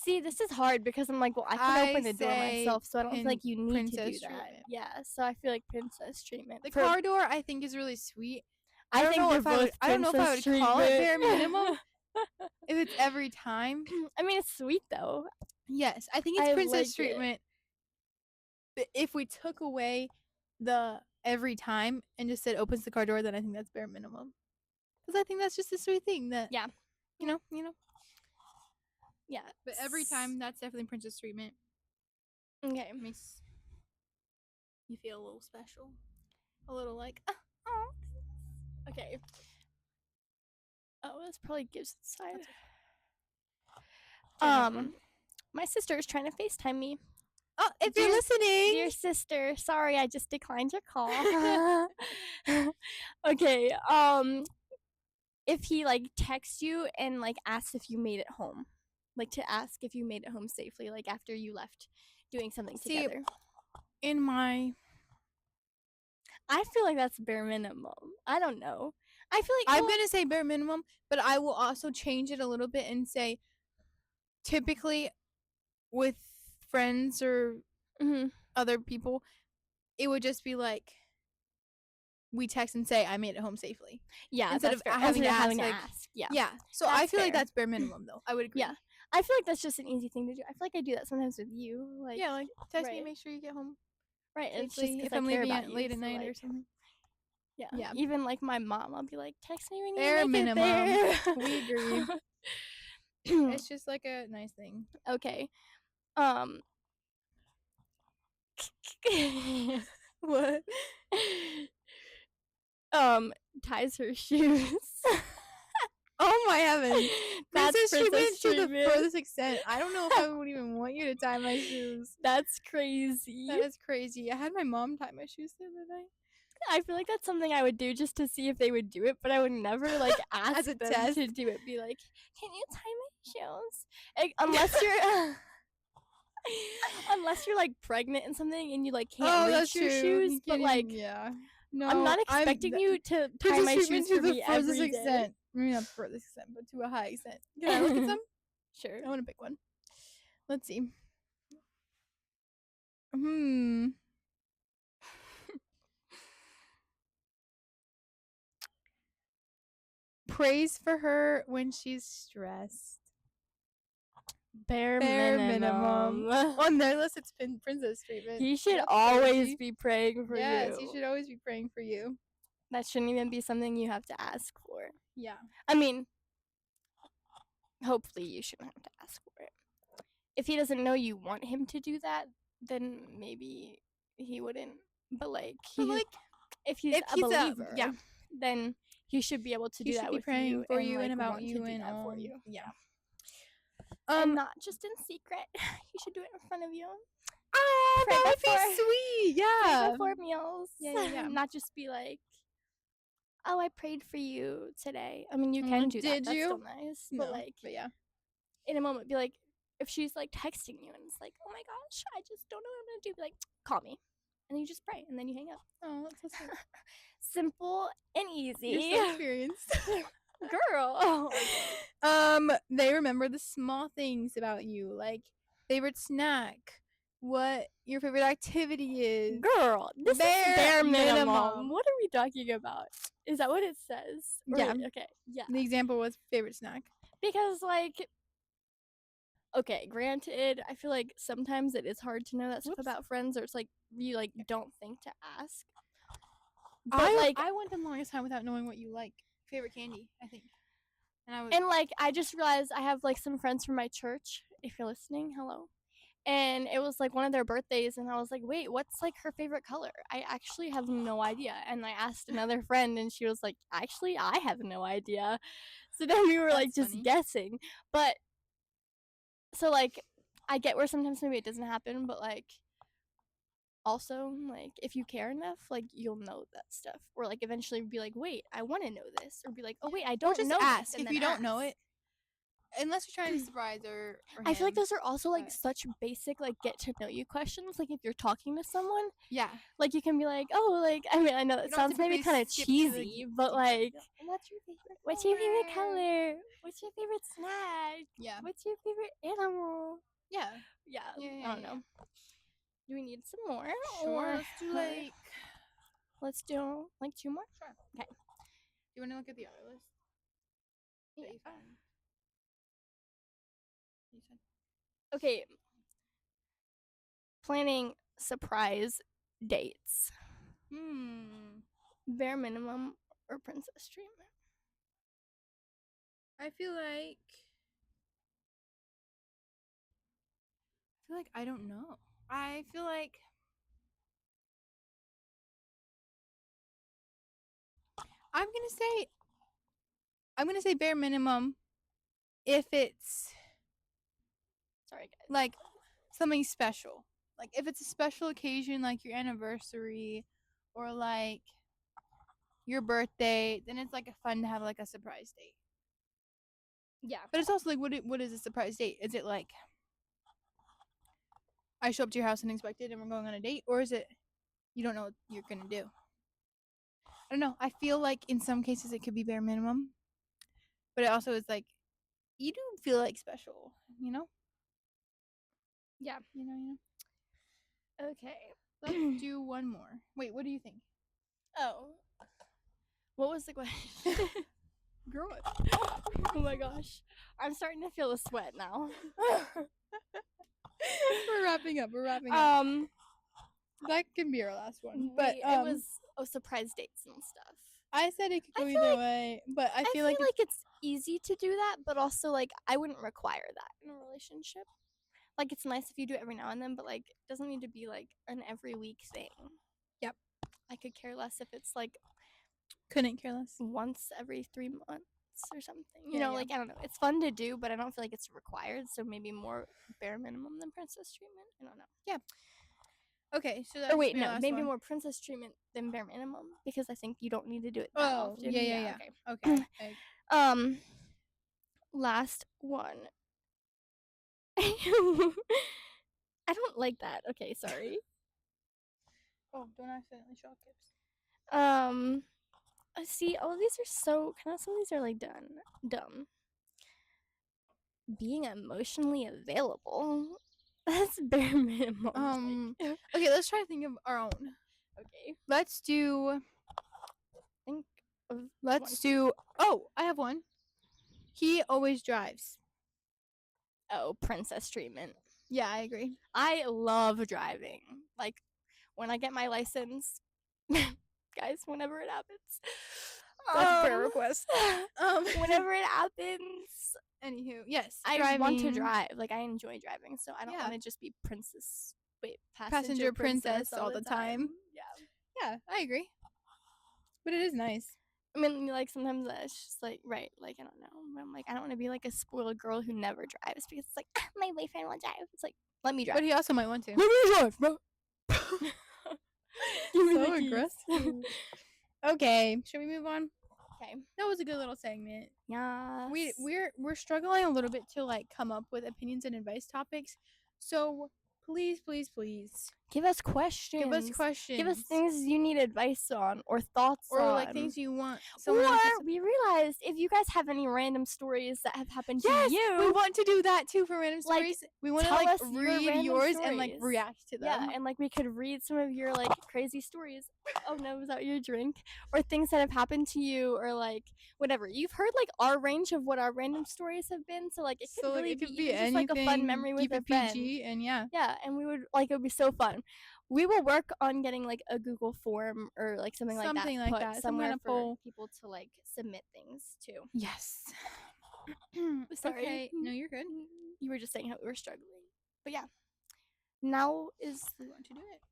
See, this is hard because I'm well, I can open the door say myself, so I don't feel like you need to princess do that. treatment. Yeah, so I feel like princess treatment. The car door I think is really sweet. I don't think know they're if I would- both I don't know if I would princess call it treatment. bare minimum. If it's every time. I mean, it's sweet though. Yes, I think it's I princess like it. treatment. But if we took away the every time and just said opens the car door, then I think that's bare minimum. Because I think that's just a sweet thing that Yeah. you know. Yeah. But every time, that's definitely princess treatment. Okay. Makes you feel a little special, a little like Okay. Oh, that's probably Gibbs' side. That's okay. My sister is trying to FaceTime me. Oh, if you're listening, dear sister, sorry, I just declined your call. Okay. If he like texts you and like asks if you made it home, like to ask if you made it home safely, like after you left doing something together. in my, I feel like that's bare minimum. I don't know. I feel like I'm gonna say bare minimum, but I will also change it a little bit and say, typically, with friends or other people, it would just be like, we text and say I made it home safely. Yeah, instead of having to ask. Yeah. Yeah. So That's I feel like fair. that's bare minimum though. I would agree. Yeah. I feel like that's just an easy thing to do. I feel like I do that sometimes with you. Like Yeah, like text me, right. make sure you get home Right. It's just safely because if I I'm care leaving about at you. late at So, night like, or something. yeah. Yeah. Even like my mom, I'll be like, text me when you Bare make minimum. it there. We agree. It's just like a nice thing. Okay. What? Ties her shoes. Oh my heavens. That's Princess treatment to the treatment. furthest extent. I don't know if I would even want you to tie my shoes. That's crazy. That is crazy. I had my mom tie my shoes the other night. I feel like that's something I would do just to see if they would do it, but I would never like ask As a them test. to do it. Be like, can you tie my shoes? Like, unless you're unless you're like pregnant and something and you like can't reach your shoes, but like yeah. No, I'm not expecting you to tie my shoes to for the me furthest every day. extent. Maybe not the furthest extent, but to a high extent. Can I look at some? Sure. I want to pick one. Let's see. Praise for her when she's stressed. Bare minimum. minimum. On their list, it's been princess treatment. He should That's always crazy. be praying for you. Yes, he should always be praying for you. That shouldn't even be something you have to ask for. Yeah. I mean, hopefully you shouldn't have to ask for it. If he doesn't know you want him to do that, then maybe he wouldn't. But like, if he's a believer, then he should be able to do that with praying for you like, and about want you to do and that all. for you. Yeah. And not just in secret. He should do it in front of you. Oh, Pray that would before- be sweet. Yeah. Pray before meals. Yeah. Not just be like, oh, I prayed for you today. I mean, you can do that. Did That's you? still nice. No, But like, but yeah. in a moment, be like, if she's like texting you and it's like, oh my gosh, I just don't know what I'm gonna do. Be like, call me, and then you just pray, and then you hang up. Oh, that's so sweet. Simple and easy. You're so experienced. Girl. They remember the small things about you, like favorite snack, what your favorite activity is. Girl, this is bare minimum. What are we talking about? Is that what it says? Yeah. Okay. Yeah. The example was favorite snack. Because like, okay, granted, I feel like sometimes it is hard to know that stuff about friends, or it's like you like don't think to ask. But I went the longest time without knowing what you like. Favorite candy, I think. And like I just realized I have like some friends from my church. If you're listening, hello. And it was like one of their birthdays, and I was like, wait, what's like her favorite color? I actually have no idea. And I asked another friend, and she was like, actually, I have no idea. So then we were like just guessing. But so like I get where sometimes maybe it doesn't happen, but like also like if you care enough, like you'll know that stuff, or like eventually be like, wait, I want to know this, or be like, oh wait, I don't know ask this, if you don't know it, unless you're trying to surprise or I feel like those are also like such basic like get to know you questions. Like if you're talking to someone, like you can be like, oh, like I mean, I know that sounds maybe kind of cheesy, but like, what's your favorite color? What's your favorite snack? What's your favorite animal? I don't know. Do we need some more? Sure, let's do like let's do like two more. Sure. Okay. Do you want to look at the other list? Yeah. Okay. Planning surprise dates. Bare minimum or princess treatment? I feel like I don't know. I feel like I'm gonna say I'm gonna say bare minimum if it's Sorry, guys. like something special. Like if it's a special occasion, like your anniversary or like your birthday, then it's like fun to have like a surprise date. Yeah. But it's also like what is a surprise date? Is it like I show up to your house unexpected and we're going on a date, or is it you don't know what you're gonna do? I don't know. I feel like in some cases it could be bare minimum, but it also is like you do feel like special, you know? Yeah. You know. Okay. Let's do one more. Wait, what do you think? Oh. What was the question? Girl. Oh my gosh. I'm starting to feel a sweat now. We're wrapping up. That can be our last one. But it was surprise dates and stuff. I said it could go either way, but I feel like it's easy to do that, but also like I wouldn't require that in a relationship. Like it's nice if you do it every now and then, but like it doesn't need to be like an every week thing. Yep. I could care less if it's like couldn't care less. once every 3 months or something. Yeah, You know, yeah. like I don't know. It's fun to do, but I don't feel like it's required. So maybe more bare minimum than princess treatment. I don't know. Yeah. Okay, so that's maybe more princess treatment than bare minimum because I think you don't need to do it that often. Yeah. Okay. Last one. I don't like that. Okay, sorry. Oh, don't accidentally shock gifts. See, all of these are so some of these are like dumb. Being emotionally available. That's bare minimum. Okay, let's try to think of our own. Okay. Let's do oh, I have one. He always drives. Oh, princess treatment. Yeah, I agree. I love driving. Like when I get my license, guys, whenever it happens. That's prayer request. Whenever it happens. Anywho, yes. I want to drive. Like I enjoy driving, so I don't want to just be passenger princess all the time. Yeah, I agree. But it is nice. I mean, like sometimes it's just like right, like I don't know. I'm like I don't want to be like a spoiled girl who never drives because it's like my boyfriend will drive. It's like let me drive. But he also might want to. Let me drive, bro. So aggressive. Okay, should we move on? Okay, that was a good little segment. Yeah, we're struggling a little bit to like come up with opinions and advice topics. So please give us questions. Give us things you need advice on or thoughts or on. like things you want. Or we realized if you guys have any random stories that have happened to you, we want to do that too for random stories. We want to like read yours and like react to them. Yeah, and like we could read some of your like crazy stories. Oh no, was that your drink? Or things that have happened to you, or like whatever. You've heard like our range of what our random stories have been, so like it could really be just like a fun memory with a friend. PG and yeah, and we would like it would be so fun. We will work on getting like a Google form or like something like that somewhere for people to like submit things to. Yes. Sorry. Okay. No, you're good. You were just saying how we were struggling, but yeah. Now is we want to do it.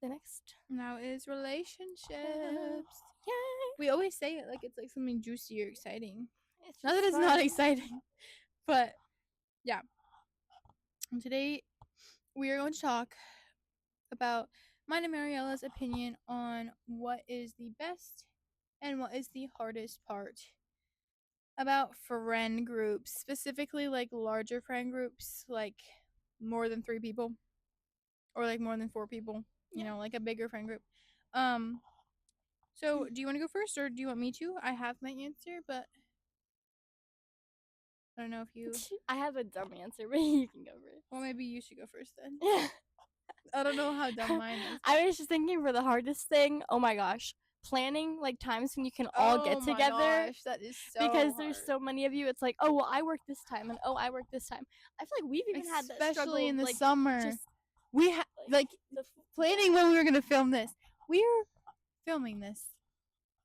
The next. Now is relationships. Yay! We always say it like it's like something juicy or exciting. It's not that it's not exciting, but yeah. And today we are going to talk about mine and Mariella's opinion on what is the best and what is the hardest part about friend groups, specifically like larger friend groups, like more than 3 people or like more than 4 people, you know, like a bigger friend group. So do you want to go first or do you want me to? I have my answer, but I don't know if you... I have a dumb answer, but you can go first. Well, maybe you should go first then. I don't know how dumb mine is. I was just thinking for the hardest thing, oh my gosh, planning like times when you can all get together. Oh my gosh, that is so because there's so many of you. It's like, oh well, I work this time, and oh I work this time. I feel like we've even had that struggle, especially in the like, summer. We had like the planning when we were gonna film this. We're filming this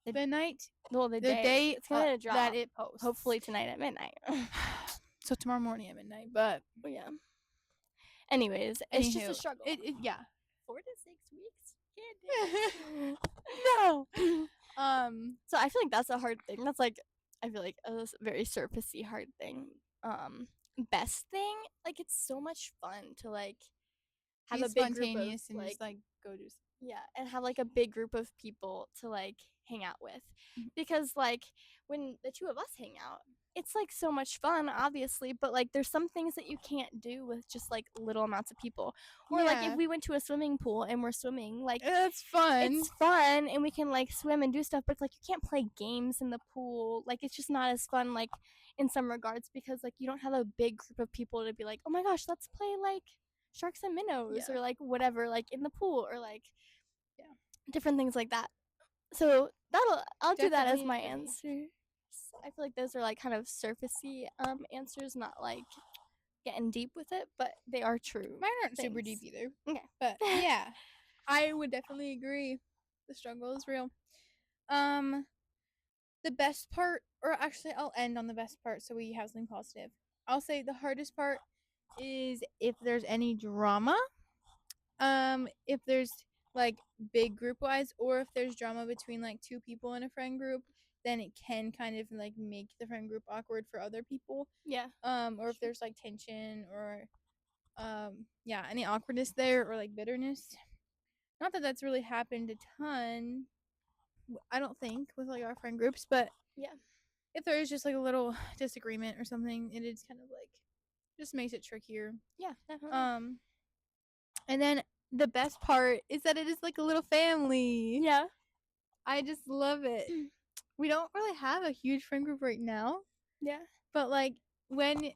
the night. Well, the day it's gonna drop that it posts. Hopefully tonight at midnight. So tomorrow morning at midnight, but yeah. Anyways, it's just a struggle. Yeah. 4 to 6 weeks. Can't do it. No. So I feel like that's a hard thing. That's like I feel like a very surfacey hard thing. Best thing, like it's so much fun to like have Be a big group of spontaneous and like just like go do something. yeah, and have like a big group of people to like hang out with. Mhm. Because like when the two of us hang out, it's like so much fun, obviously, but like there's some things that you can't do with just like little amounts of people. Or like if Yeah. we went to a swimming pool and we're swimming, like That's fun. it's fun and we can like swim and do stuff, but it's like you can't play games in the pool. Like it's just not as fun like in some regards because like you don't have a big group of people to be like, oh my gosh, let's play like sharks and minnows Yeah. or like whatever, like in the pool or like Yeah. different things like that. So I'll do that as Definitely my agree. answer. I feel like those are like kind of surfacey answers, not like getting deep with it, but they are true. Mine aren't super things. deep either. Okay. But yeah, I would definitely agree. The struggle is real. Um, the best part, or actually, I'll end on the best part so we have something positive. I'll say the hardest part is if there's any drama. If there's like big group wise, or if there's drama between like two people in a friend group, then it can kind of like make the friend group awkward for other people. Yeah. Or if there's like tension or yeah, any awkwardness there or like bitterness. Not that that's really happened a ton, I don't think, with like our friend groups, but Yeah. if there is just like a little disagreement or something, it is kind of like just makes it trickier. Yeah, definitely. And then the best part is that it is like a little family. Yeah. I just love it. We don't really have a huge friend group right now, Yeah. but like when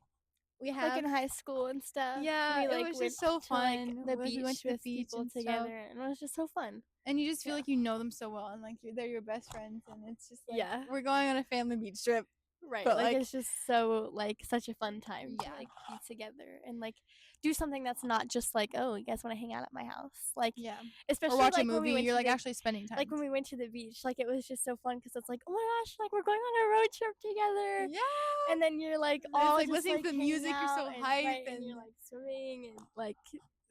we have Like in high school and stuff. yeah, We it like was went just so to like fun. the Like, we went beach to the with beach people and stuff, together and it was just so fun. and you just feel Yeah. like you know them so well, and like they're your best friends, and it's just like Yeah. we're going on a family beach trip. Right. But, Like like it's just so like such a fun time Yeah. to like be together and like do something that's not just like, oh, you guys want to hang out at my house. Like Yeah. especially Or watch like a when we movie, went you're to like the actually spending time. like when we went to the beach, like it was just so fun because it's like, oh my gosh, like we're going on a road trip together. Yeah. And then you're like And all like just listening like to the hanging music, you're so out and, hype right, and you're like swimming and like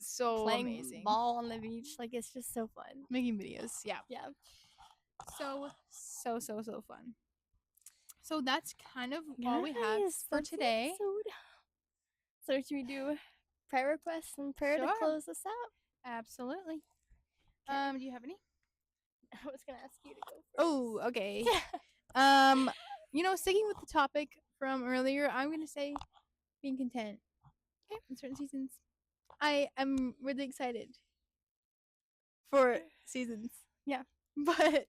so playing amazing. ball on the beach. Like it's just so fun. Making videos. Yeah. Yeah. So fun. So that's kind of all we have Guys, for that's the today. episode. So should we do prayer requests and prayer to Sure. close this out? Absolutely. Okay. Do you have any? I was gonna ask you to go first. Oh, okay. Sticking with the topic from earlier, I'm gonna say being content. Okay, in certain seasons. I am really excited for seasons. Yeah. But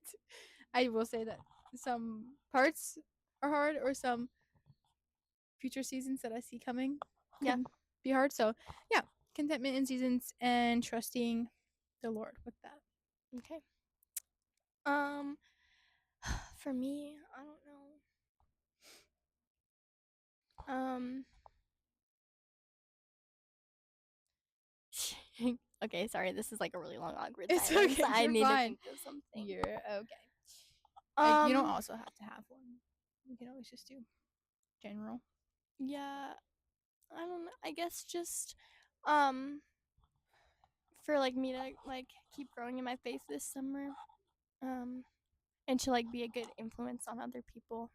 I will say that some parts are hard, or some future seasons that I see coming Yeah. could be hard. So yeah, contentment in seasons and trusting the Lord with that. Okay. For me, I don't know. Okay, sorry. This is like a really long awkward It's silence. okay, I you're need fine. to think of something. You're okay. Um, You don't also have to have one. You can always just do general. Yeah, I don't know. I guess just um for like me to like keep growing in my faith this summer. And to like be a good influence on other people.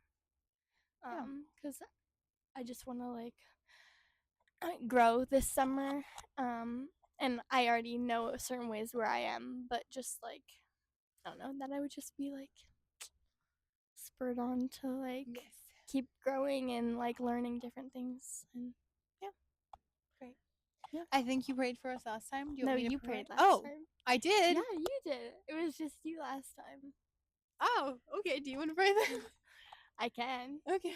Cuz I just want to like grow this summer. And I already know certain ways where I am, but just like I don't know, that I would just be like spurred on to like Yes. keep growing and like learning different things. And yeah. Great. Yeah. I think you prayed for us last time. Do you No, want me to you pray? prayed last Oh, time. I did. Yeah, you did. It was just you last time. Oh, okay. Do you want to pray then? I can. Okay.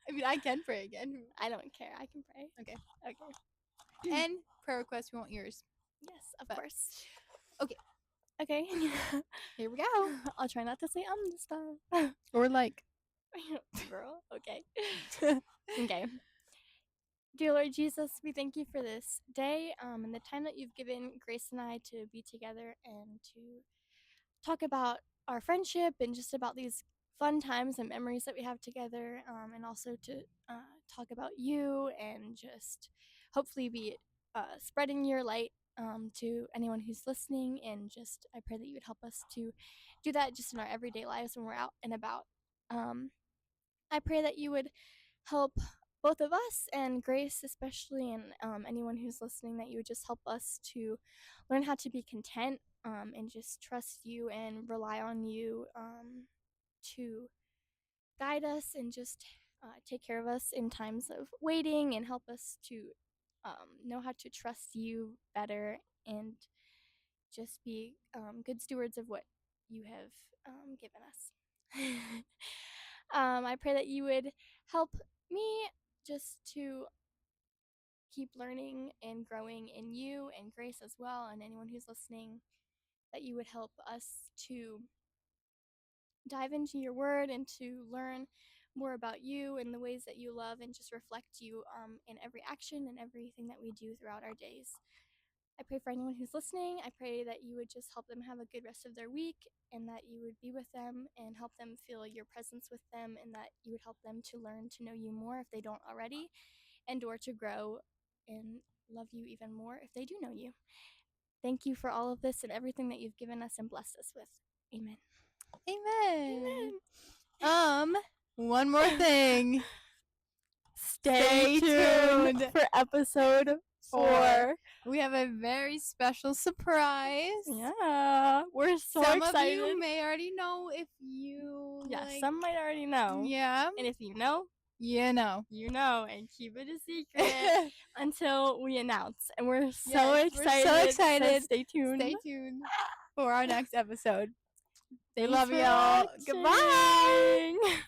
I mean, I can pray again. I don't care. I can pray. Okay. Okay. And prayer requests, we want yours. Yes, of But- course. Okay. Okay. Here we go. I'll try not to say this time. Or like. Girl. Okay. Okay. Dear Lord Jesus, we thank you for this day and the time that you've given Grace and I to be together and to talk about our friendship and just about these fun times and memories that we have together, and also to talk about you and just hopefully be spreading your light to anyone who's listening. And just I pray that you would help us to do that just in our everyday lives when we're out and about. Um, I pray that you would help both of us and Grace, especially, and anyone who's listening, that you would just help us to learn how to be content and just trust you and rely on you to guide us and just take care of us in times of waiting and help us to know how to trust you better and just be good stewards of what you have given us. I pray that you would help me just to keep learning and growing in you and Grace as well, and anyone who's listening, that you would help us to dive into your word and to learn more about you and the ways that you love and just reflect you in every action and everything that we do throughout our days. I pray for anyone who's listening. I pray that you would just help them have a good rest of their week and that you would be with them and help them feel your presence with them, and that you would help them to learn to know you more if they don't already, and or to grow and love you even more if they do know you. Thank you for all of this and everything that you've given us and blessed us with. Amen. Amen. Amen. One more thing. Stay tuned for episode 4. We have a very special surprise. Yeah, we're so Some excited. of you may already know if you some might already know. Yeah. And if you know, you know, and keep it a secret until we announce. And we're so We're excited. so excited. So stay tuned. Stay tuned for our next episode. Thanks we love for y'all. watching. Goodbye.